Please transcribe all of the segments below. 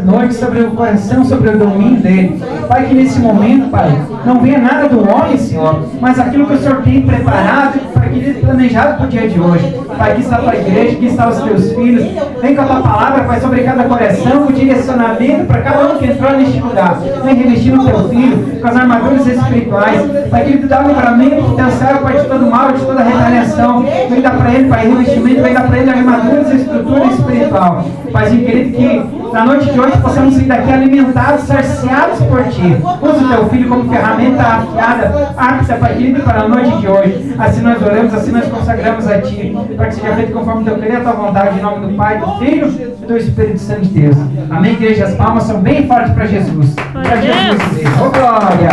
noite, sobre o coração, sobre o domínio dele. Pai, que nesse momento, Pai, não venha nada do homem, Senhor, mas aquilo que o Senhor tem preparado, Pai querido, planejado para o dia de hoje. Pai, aqui está a tua igreja, aqui estão os teus filhos. Vem com a tua palavra, Pai, sobre cada coração, o direcionamento para cada um que entrou neste lugar. Vem revestindo o teu filho com as armaduras espirituais. Pai querido, dá o livramento do teu céu, Pai, de todo mal, de toda retaliação. Vem dar para ele, Pai, revestimento, vem dar para ele armaduras e estrutura espiritual. Paizinho querido, que na noite de hoje possamos sair daqui alimentados, saciados por Ti. Usa o Teu Filho como ferramenta afiada, apta, Pai querido, para a noite de hoje. Assim nós oramos, assim nós consagramos a Ti, para que seja feito conforme o Teu querer, a Tua vontade, em nome do Pai, do Filho e do Espírito Santo de Deus. Amém, igreja? As palmas são bem fortes para Jesus. Para Jesus, igreja. Oh, glória!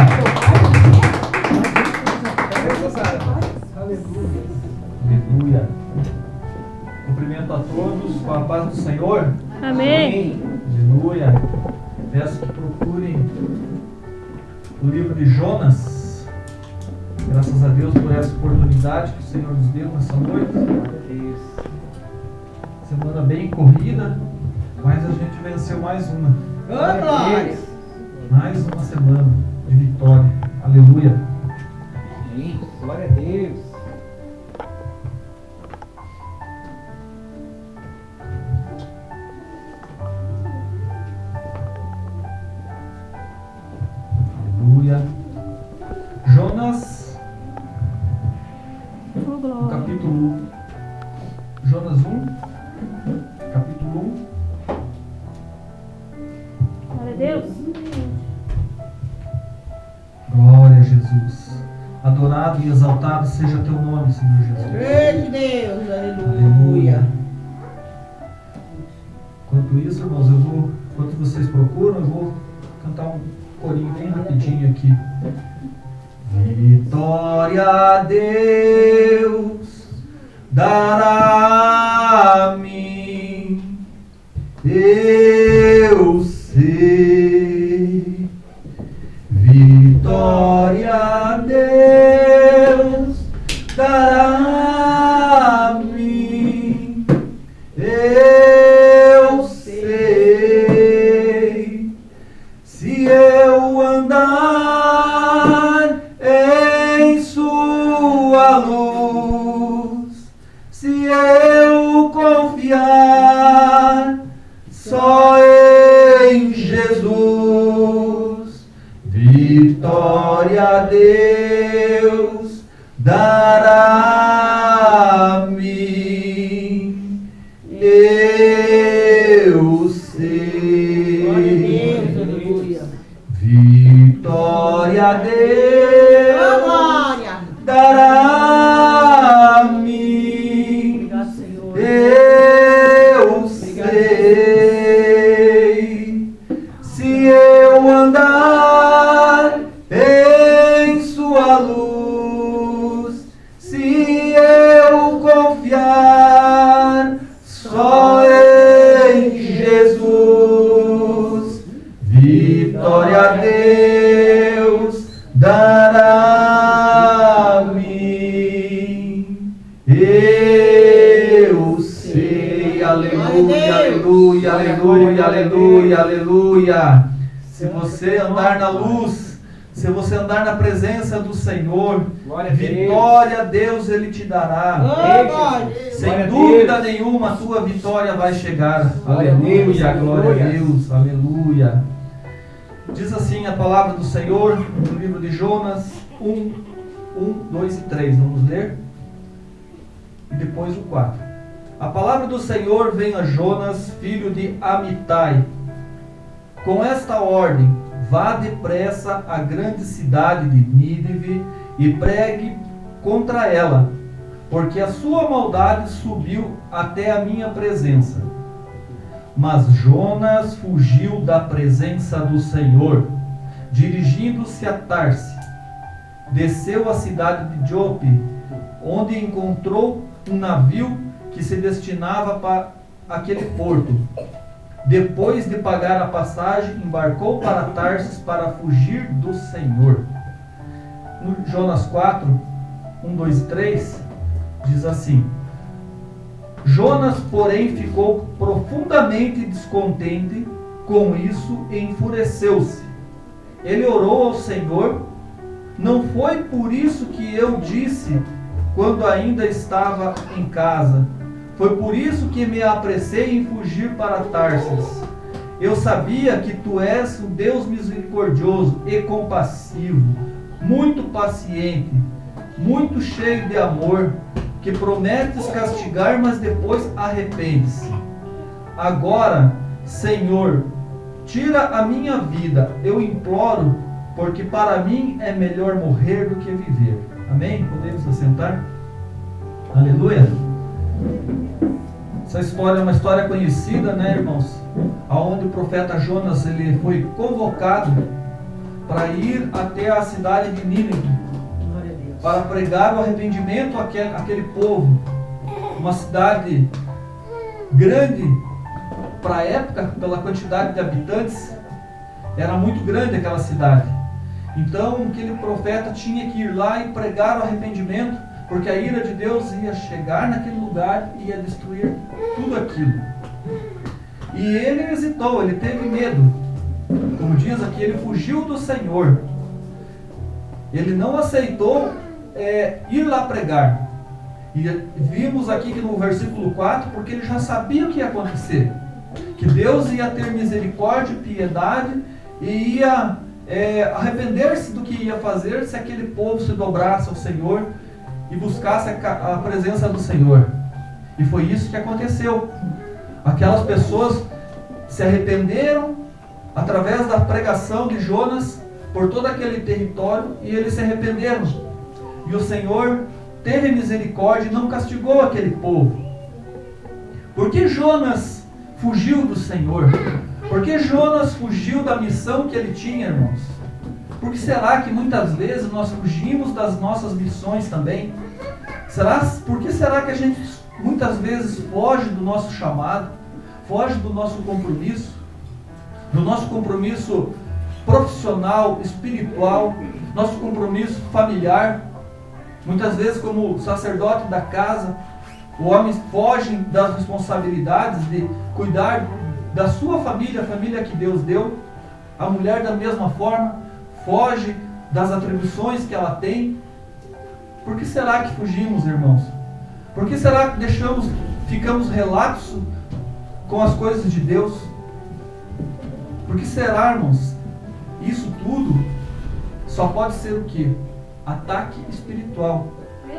Aleluia. Cumprimento a todos com a paz do Senhor. Amém. Aleluia. Peço que procurem o livro de Jonas. Graças a Deus por essa oportunidade que o Senhor nos deu nessa noite. Semana bem corrida, mas a gente venceu mais uma. Mais uma semana de vitória. Aleluia. Glória a Deus. Aleluia. Jonas, Oh, no glória. capítulo Jonas 1, capítulo 1. Glória a Deus. Glória a Jesus. Adorado e exaltado seja teu nome, Senhor Jesus. Grande Deus, Aleluia. aleluia. Enquanto isso, irmãos, enquanto vocês procuram, eu vou cantar um corinho bem rapidinho aqui. Vitória a Deus dará a mim, eu sei. Vitória a Deus dará a mim, eu sei. Se eu andar em sua luz, se eu confiar só em Jesus, vitória a Deus dará a mim, eu sei. Glória a Deus, aleluia. Vitória a Deus Glória. dará a mim, Obrigado, Senhor. eu sei. Se eu andar em sua luz, se eu confiar só em Jesus, vitória a Deus dará a mim, eu sei. Aleluia, aleluia, aleluia, aleluia, aleluia. Se você andar na luz, se você andar na presença do Senhor, Glória a Deus. vitória a Deus Ele te dará. Glória. Sem dúvida nenhuma, a tua vitória vai chegar. Glória a Deus, Aleluia, glória a aleluia. Deus, aleluia. Diz assim a palavra do Senhor no livro de Jonas 1, 2 e 3. Vamos ler? E depois o 4. A palavra do Senhor vem a Jonas, filho de Amitai, com esta ordem: vá depressa à grande cidade de Nínive e pregue contra ela, porque a sua maldade subiu até a minha presença. Mas Jonas fugiu da presença do Senhor, dirigindo-se a Tarse. Desceu à cidade de Jope, onde encontrou um navio que se destinava para aquele porto. Depois de pagar a passagem, embarcou para Tarsis para fugir do Senhor. No Jonas 4, 2 e 3, diz assim: Jonas, porém, ficou profundamente descontente com isso enfureceu-se. Ele orou ao Senhor. Não foi por isso que eu disse quando ainda estava em casa. Foi por isso que me apressei em fugir para Tarsis. Eu sabia que tu és um Deus misericordioso e compassivo, muito paciente, muito cheio de amor, que prometes castigar, mas depois arrependes. Agora, Senhor, tira a minha vida, eu imploro, porque para mim é melhor morrer do que viver. Amém? Podemos assentar? Aleluia! Essa história é uma história conhecida, né, irmãos? Onde o profeta Jonas ele foi convocado para ir até a cidade de Nínive para pregar o arrependimento àquele povo. Uma cidade grande para a época, pela quantidade de habitantes, era muito grande aquela cidade. Então aquele profeta tinha que ir lá e pregar o arrependimento, porque a ira de Deus ia chegar naquele lugar e ia destruir tudo aquilo. E ele hesitou, ele teve medo. Como diz aqui, ele fugiu do Senhor. Ele não aceitou ir lá pregar. E vimos aqui que no versículo 4, porque ele já sabia o que ia acontecer. Que Deus ia ter misericórdia e piedade e ia arrepender-se do que ia fazer se aquele povo se dobrasse ao Senhor e buscasse a presença do Senhor. E foi isso que aconteceu. Aquelas pessoas se arrependeram através da pregação de Jonas por todo aquele território e eles se arrependeram. E o Senhor teve misericórdia e não castigou aquele povo. Por que Jonas fugiu do Senhor? Por que Jonas fugiu da missão que ele tinha, irmãos? Por que será que muitas vezes nós fugimos das nossas missões também? Por que será que a gente muitas vezes foge do nosso chamado, foge do nosso compromisso profissional, espiritual, nosso compromisso familiar? Muitas vezes, como sacerdote da casa, o homem foge das responsabilidades de cuidar da sua família, a família que Deus deu. A mulher, da mesma forma, foge das atribuições que ela tem. Por que será que fugimos, irmãos? Por que será que ficamos relapsos com as coisas de Deus? Por que será, irmãos? Isso tudo só pode ser o quê? Ataque espiritual.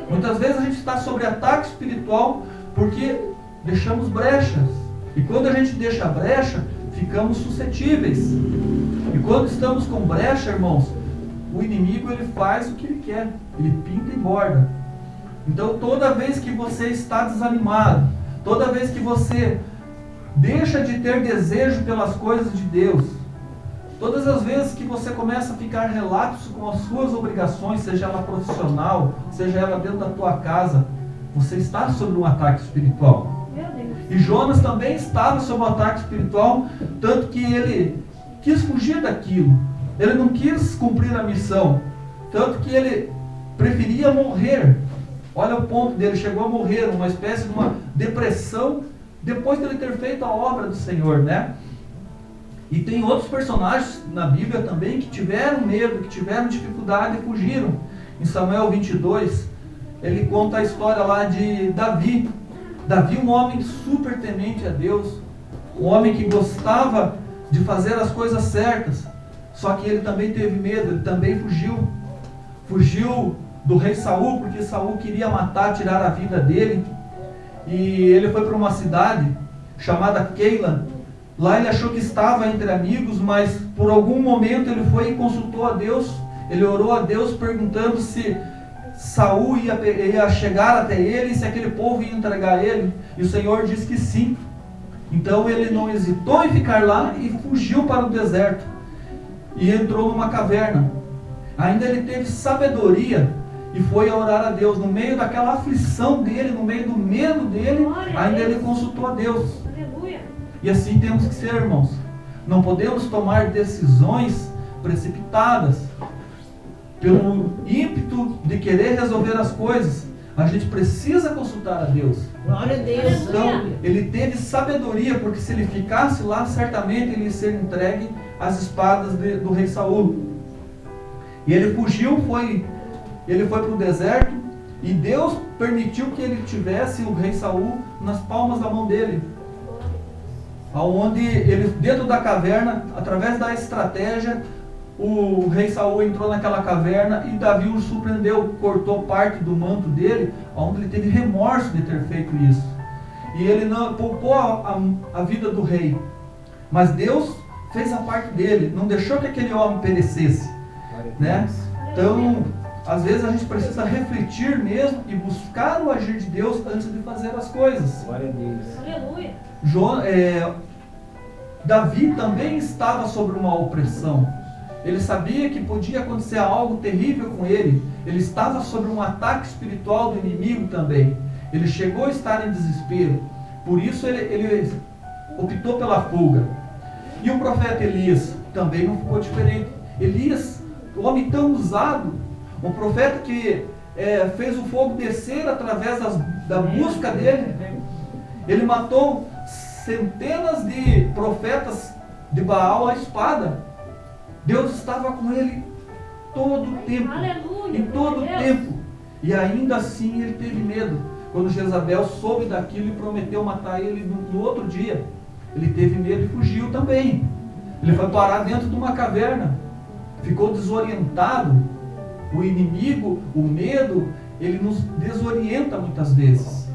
Muitas vezes a gente está sobre ataque espiritual porque deixamos brechas. E quando a gente deixa brecha, ficamos suscetíveis. E quando estamos com brecha, irmãos, o inimigo ele faz o que ele quer. Ele pinta e borda. Então toda vez que você está desanimado, toda vez que você deixa de ter desejo pelas coisas de Deus, todas as vezes que você começa a ficar relapso com as suas obrigações, seja ela profissional, seja ela dentro da tua casa, você está sob um ataque espiritual. E Jonas também estava sob um ataque espiritual, tanto que ele quis fugir daquilo. Ele não quis cumprir a missão, tanto que ele preferia morrer. Olha o ponto dele, chegou a morrer, uma espécie de uma depressão, depois de ele ter feito a obra do Senhor, né? E tem outros personagens na Bíblia também que tiveram medo, que tiveram dificuldade e fugiram. Em Samuel 22, ele conta a história lá de Davi. Davi, um homem super temente a Deus, um homem que gostava de fazer as coisas certas, só que ele também teve medo, ele também fugiu. Fugiu do rei Saul, porque Saul queria matar, tirar a vida dele. E ele foi para uma cidade chamada Keila. Lá ele achou que estava entre amigos, mas por algum momento ele foi e consultou a Deus. Ele orou a Deus perguntando se Saul ia chegar até ele, se aquele povo ia entregar ele. E o Senhor disse que sim. Então ele não hesitou em ficar lá e fugiu para o deserto. E entrou numa caverna. Ainda ele teve sabedoria e foi a orar a Deus. No meio daquela aflição dele, no meio do medo dele, ainda ele consultou a Deus. E assim temos que ser, irmãos. Não podemos tomar decisões precipitadas pelo ímpeto de querer resolver as coisas. A gente precisa consultar a Deus. Glória a Deus. Então, ele teve sabedoria, porque se ele ficasse lá, certamente ele ia ser entregue às espadas do rei Saul. E ele fugiu, ele foi para o deserto, e Deus permitiu que ele tivesse o rei Saul nas palmas da mão dele. Aonde ele, dentro da caverna, através da estratégia, o rei Saul entrou naquela caverna e Davi o surpreendeu, cortou parte do manto dele, onde ele teve remorso de ter feito isso. E ele não poupou a vida do rei. Mas Deus fez a parte dele, não deixou que aquele homem perecesse, né? Então, às vezes a gente precisa refletir mesmo e buscar o agir de Deus antes de fazer as coisas. Glória a Deus. Aleluia. Davi também estava sob uma opressão. Ele sabia que podia acontecer algo terrível com ele. Ele estava sob um ataque espiritual do inimigo também. Ele chegou a estar em desespero. Por isso ele optou pela fuga. E o profeta Elias também não ficou diferente. Elias, o homem tão usado, um profeta que fez o fogo descer através da busca dele. Ele matou centenas de profetas de Baal à espada. Deus estava com ele todo o tempo. Aleluia. Em todo o tempo. E ainda assim ele teve medo. Quando Jezabel soube daquilo e prometeu matar ele no outro dia, ele teve medo e fugiu também. Ele foi parar dentro de uma caverna. Ficou desorientado. O inimigo, o medo, ele nos desorienta muitas vezes.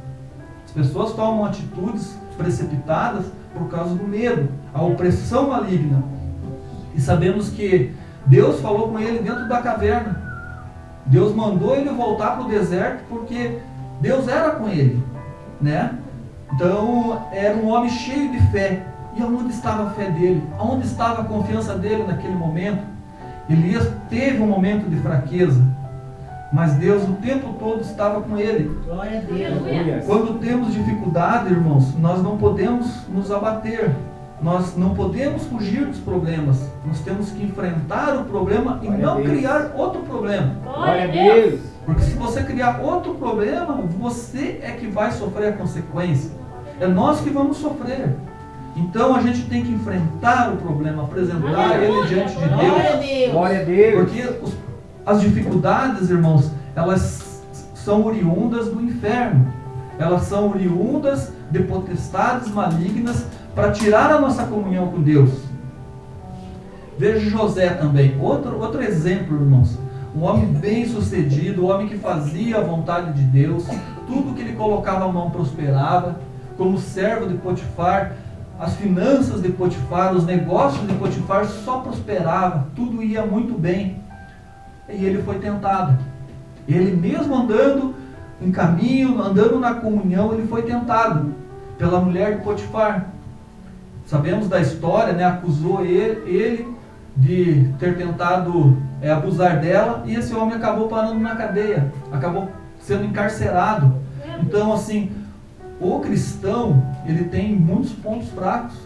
As pessoas tomam atitudes precipitadas por causa do medo, a opressão maligna. E sabemos que Deus falou com ele dentro da caverna. Deus mandou ele voltar para o deserto porque Deus era com ele, né? Então era um homem cheio de fé. E aonde estava a fé dele? Aonde estava a confiança dele naquele momento? Elias teve um momento de fraqueza, mas Deus o tempo todo estava com ele. Glória a Deus. Quando temos dificuldade, irmãos, nós não podemos nos abater. Nós não podemos fugir dos problemas. Nós temos que enfrentar o problema e Glória a não Deus. criar outro problema. Glória a Deus. Porque se você criar outro problema, você é que vai sofrer a consequência. É nós que vamos sofrer. Então a gente tem que enfrentar o problema, apresentar ele diante de Glória a Deus. Deus. Glória a Deus. Porque as dificuldades, irmãos, elas são oriundas do inferno. Elas são oriundas de potestades malignas para tirar a nossa comunhão com Deus. Veja José também, outro exemplo, irmãos. Um homem bem sucedido, um homem que fazia a vontade de Deus, tudo que ele colocava a mão prosperava. Como servo de Potifar, as finanças de Potifar, os negócios de Potifar só prosperavam, tudo ia muito bem. E ele foi tentado. Ele mesmo andando em caminho, andando na comunhão, ele foi tentado pela mulher de Potifar. Sabemos da história, né? Acusou ele de ter tentado abusar dela, e esse homem acabou parando na cadeia, acabou sendo encarcerado. Então, assim, o cristão, ele tem muitos pontos fracos.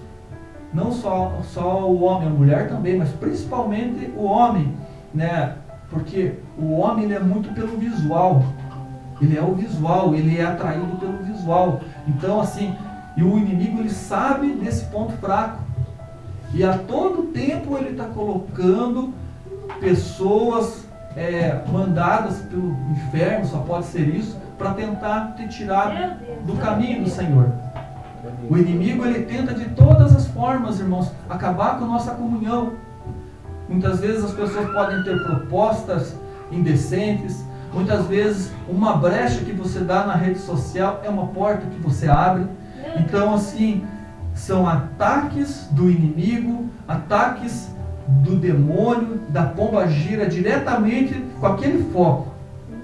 Não só o homem, a mulher também, mas principalmente o homem, né? Porque o homem, ele é muito pelo visual. Ele é o visual, ele é atraído pelo visual. Então, assim, e o inimigo, ele sabe desse ponto fraco. E a todo tempo ele está colocando pessoas mandadas pelo inferno, só pode ser isso, para tentar te tirar do caminho do Senhor. O inimigo, ele tenta de todas as formas, irmãos, acabar com a nossa comunhão. Muitas vezes as pessoas podem ter propostas indecentes. Muitas vezes uma brecha que você dá na rede social é uma porta que você abre. Então, assim, são ataques do inimigo, ataques do demônio, da pombagira, diretamente com aquele foco.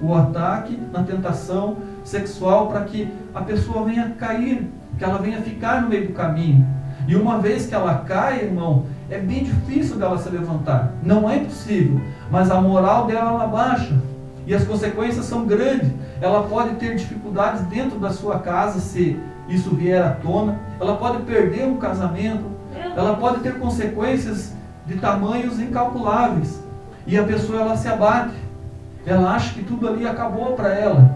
O ataque na tentação sexual, para que a pessoa venha cair, que ela venha ficar no meio do caminho. E uma vez que ela cai, irmão, é bem difícil dela se levantar. Não é impossível, mas a moral dela, ela baixa. E as consequências são grandes. Ela pode ter dificuldades dentro da sua casa, se isso vier à tona. Ela pode perder um casamento. Ela pode ter consequências de tamanhos incalculáveis. E a pessoa, ela se abate. Ela acha que tudo ali acabou para ela.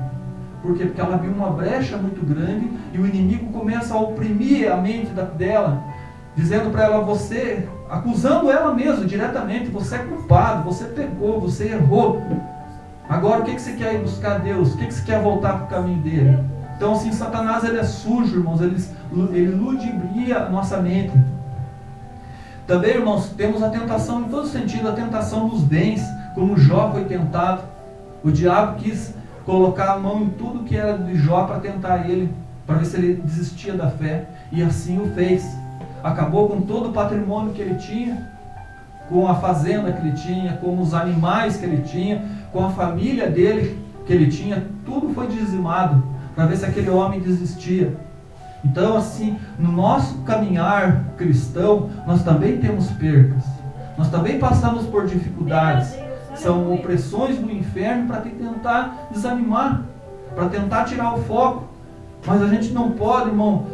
Por quê? Porque ela viu uma brecha muito grande e o inimigo começa a oprimir a mente dela, dizendo para ela, você, acusando ela mesmo diretamente, você é culpado, você pecou, você errou. Agora o que você quer ir buscar Deus? O que você quer voltar para o caminho dele? Então assim, Satanás ele é sujo, irmãos, ele ludibria a nossa mente. Também, irmãos, temos a tentação em todo sentido, a tentação dos bens, como Jó foi tentado. O diabo quis colocar a mão em tudo que era de Jó para tentar ele, para ver se ele desistia da fé, e assim o fez. Acabou com todo o patrimônio que ele tinha, com a fazenda que ele tinha, com os animais que ele tinha, com a família dele que ele tinha, tudo foi dizimado, para ver se aquele homem desistia. Então assim, no nosso caminhar cristão, nós também temos percas, nós também passamos por dificuldades, são opressões do inferno para tentar desanimar, para tentar tirar o foco, mas a gente não pode, irmão,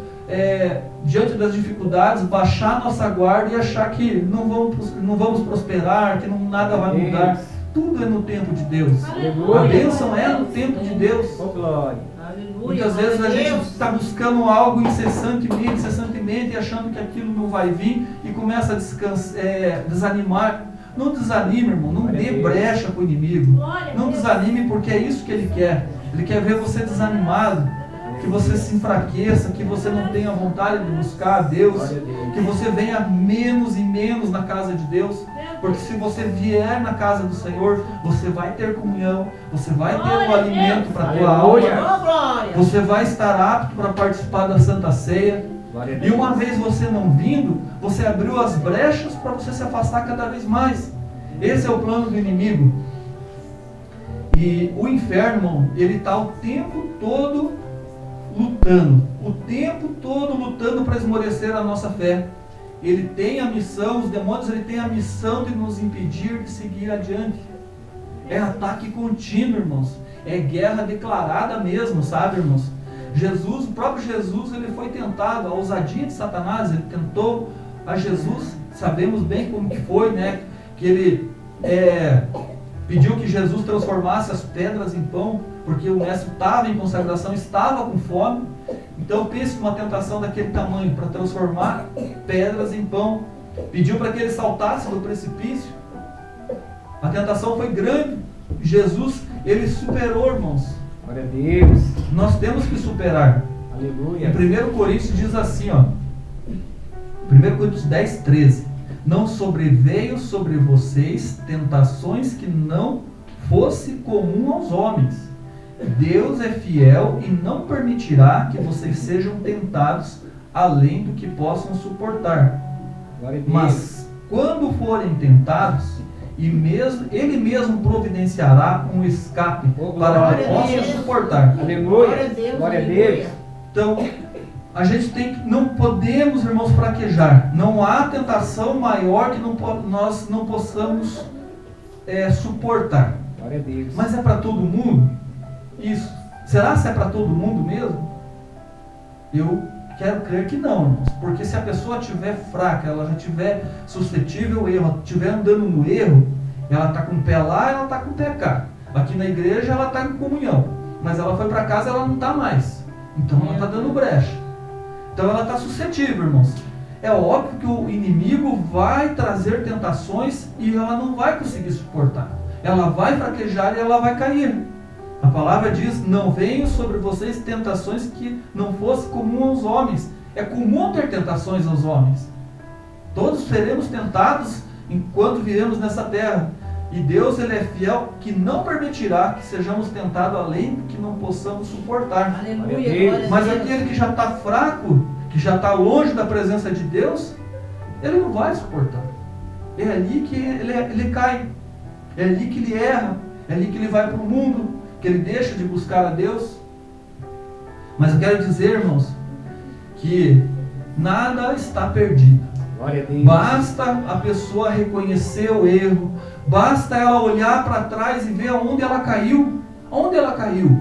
diante das dificuldades, baixar nossa guarda e achar que não vamos prosperar, que nada vai mudar. Tudo é no tempo de Deus. Aleluia. A bênção é no tempo de Deus. Oh, glória. Muitas vezes a gente está buscando algo incessantemente e achando que aquilo não vai vir e começa a desanimar. Não desanime, irmão, não dê brecha para o inimigo. Não desanime, porque é isso que ele quer. Ele quer ver você desanimado, que você se enfraqueça, que você não tenha vontade de buscar a Deus, que você venha menos e menos na casa de Deus, porque se você vier na casa do Senhor, você vai ter comunhão, você vai ter um alimento para a tua alma, você vai estar apto para participar da Santa Ceia, e uma vez você não vindo, você abriu as brechas para você se afastar cada vez mais. Esse é o plano do inimigo. E o inferno, irmão, ele está o tempo todo lutando para esmorecer a nossa fé. Ele tem a missão, os demônios, ele tem a missão de nos impedir de seguir adiante. É ataque contínuo, irmãos. É guerra declarada mesmo, sabe, irmãos? Jesus, o próprio Jesus, ele foi tentado, a ousadia de Satanás, ele tentou a Jesus, sabemos bem como que foi, né? Que ele pediu que Jesus transformasse as pedras em pão, porque o mestre estava em consagração, estava com fome. Então pense numa tentação daquele tamanho, para transformar pedras em pão. Pediu para que ele saltasse do precipício. A tentação foi grande. Jesus, ele superou, irmãos. Glória a Deus. Nós temos que superar. Aleluia. Em 1 Coríntios diz assim, ó, 1 Coríntios 10, 13: não sobreveio sobre vocês tentações que não fosse comum aos homens. Deus é fiel e não permitirá que vocês sejam tentados além do que possam suportar. Glória a Deus. Mas quando forem tentados, Ele mesmo providenciará um escape para que possam suportar. Aleluia. Glória a Deus. Então, a gente não podemos, irmãos, fraquejar. Não há tentação maior que nós não possamos suportar. Glória a Deus. Mas é para todo mundo? Isso. Será que é para todo mundo mesmo? Eu quero crer que não, irmãos. Porque se a pessoa estiver fraca, ela já estiver suscetível ao erro, estiver andando no erro, ela está com o pé lá, ela está com o pé cá. Aqui na igreja ela está em comunhão, mas ela foi para casa, ela não está mais. Então ela está dando brecha. Então ela está suscetível, irmãos. É óbvio que o inimigo vai trazer tentações e ela não vai conseguir suportar. Ela vai fraquejar e ela vai cair. A palavra diz, não venham sobre vocês tentações que não fosse comum aos homens. É comum ter tentações aos homens. Todos seremos tentados enquanto vivemos nessa terra. E Deus, ele é fiel, que não permitirá que sejamos tentados além do que não possamos suportar. Aleluia. Mas aquele que já está fraco, que já está longe da presença de Deus, ele não vai suportar. É ali que ele cai. É ali que ele erra. É ali que ele vai para o mundo, que ele deixa de buscar a Deus. Mas eu quero dizer, irmãos, que nada está perdido. Glória a Deus. Basta a pessoa reconhecer o erro, basta ela olhar para trás e ver aonde ela caiu. Onde ela caiu?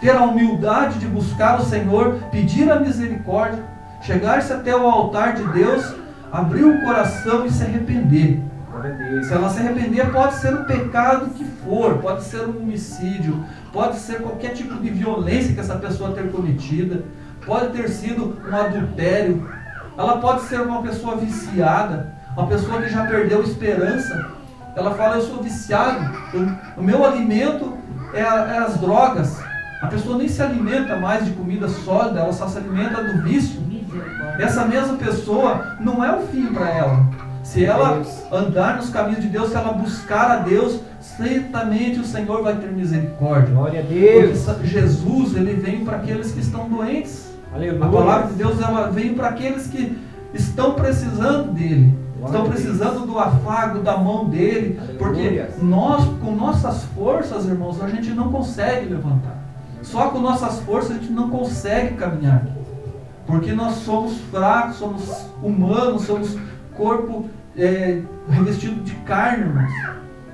Ter a humildade de buscar o Senhor, pedir a misericórdia, chegar-se até o altar de Deus, abrir o coração e se arrepender. Glória a Deus. Se ela se arrepender, pode ser o pecado que for, pode ser um homicídio, pode ser qualquer tipo de violência que essa pessoa ter cometida, pode ter sido um adultério, ela pode ser uma pessoa viciada, uma pessoa que já perdeu esperança. Ela fala, eu sou viciado, o meu alimento é as drogas. A pessoa nem se alimenta mais de comida sólida, ela só se alimenta do vício. Essa mesma pessoa não é o fim para ela. Se ela andar nos caminhos de Deus, se ela buscar a Deus, certamente o Senhor vai ter misericórdia. Glória a Deus. Porque Jesus, ele vem para aqueles que estão doentes. Aleluia. A palavra de Deus, ela vem para aqueles que estão precisando dele. Glória Estão a Deus. precisando do afago da mão dele. Aleluia. Porque nós, com nossas forças, irmãos, a gente não consegue levantar. Só com nossas forças a gente não consegue caminhar. Porque nós somos fracos, somos humanos, somos corpo revestido de carne, irmãos.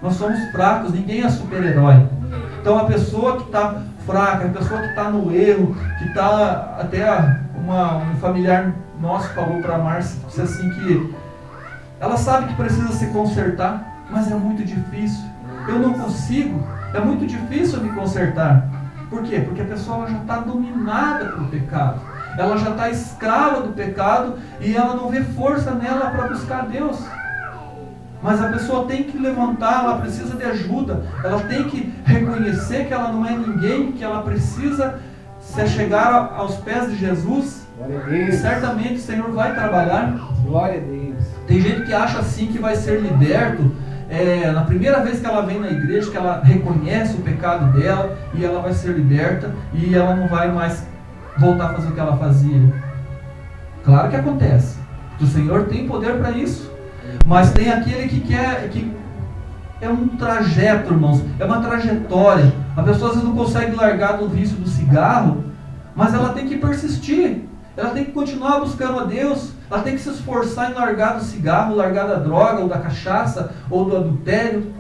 Nós somos fracos, ninguém é super-herói. Então a pessoa que está fraca, a pessoa que está no erro, que está, até um familiar nosso falou para a Márcia, disse assim que ela sabe que precisa se consertar, mas é muito difícil. Eu não consigo, é muito difícil me consertar. Por quê? Porque a pessoa já está dominada pelo pecado. Ela já está escrava do pecado e ela não vê força nela para buscar Deus. Mas a pessoa tem que levantar, ela precisa de ajuda, ela tem que reconhecer que ela não é ninguém, que ela precisa se chegar aos pés de Jesus. Glória a E Deus. certamente o Senhor vai trabalhar. Glória a Deus. Tem gente que acha assim que vai ser liberto na primeira vez que ela vem na igreja, que ela reconhece o pecado dela e ela vai ser liberta e ela não vai mais voltar a fazer o que ela fazia. Claro que acontece. O Senhor tem poder para isso. Mas tem aquele que é um trajeto, irmãos, é uma trajetória. A pessoa às vezes não consegue largar do vício do cigarro, mas ela tem que persistir. Ela tem que continuar buscando a Deus. Ela tem que se esforçar em largar do cigarro, largar da droga, ou da cachaça, ou do adultério.